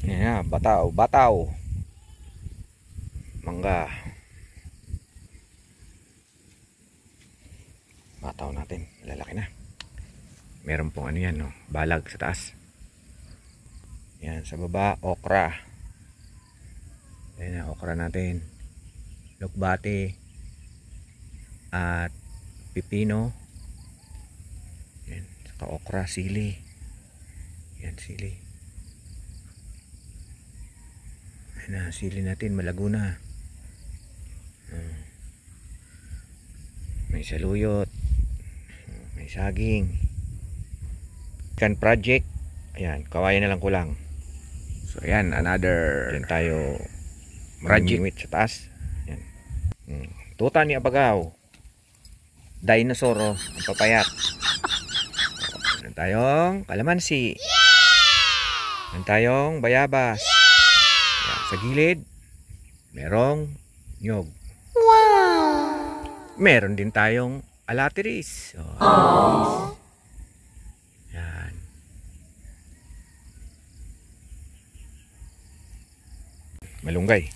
Yan na, bataw, bataw. Mangga. Bataw natin, lalaki na. Meron pong ano yan, no? Balag sa taas. Yan, sa baba, okra. Yan na, okra natin. Lukbate. At pipino. Yan, saka okra, sili. Yan, sili. Yan na, sili natin, malago na. May saluyot. May saging. Can project. Ayan, kawayan na lang kulang. So ayan, another. Yan tayo project sa taas. Yan. Tuta ni Abagaw. Dinosaur, ang papayat. Yan tayong kalamansi. Yan tayong bayabas. Yan, sa gilid merong nyog. Meron din tayong alatiris. Alatiris. Yan. Malunggay.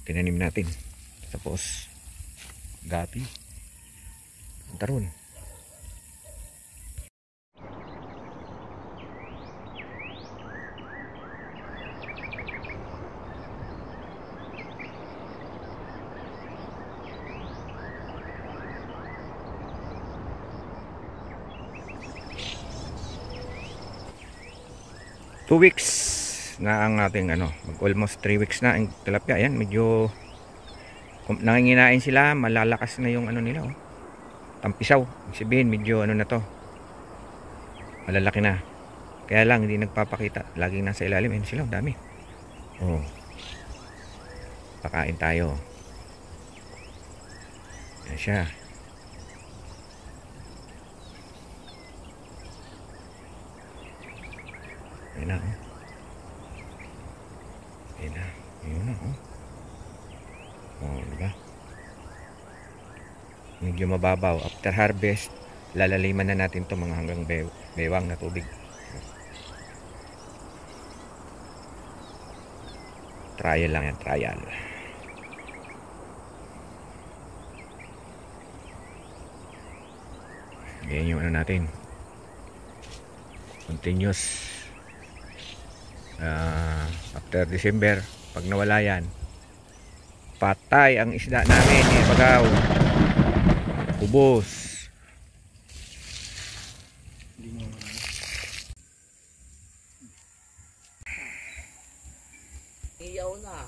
Tinanim natin. Tapos gapi. Taron. 2 weeks na ang ating almost 3 weeks na ang tilapia. Ayan, medyo nanginginain sila, malalakas na yung nila, tampisaw. Sabihin medyo na to, malalaki na, kaya lang hindi nagpapakita, laging nasa ilalim. Ayun sila, dami. Pakain tayo. Ayan siya. Ayan na, ayan na, ayan na, diba? Medyo mababaw. After harvest, lalaliman na natin to mga hanggang bewang na tubig. Trial lang yan, trial. Ayan yung natin, continuous. After December, pag nawala yan, patay ang isda namin, Bagaw. Ubos. Iyaw na.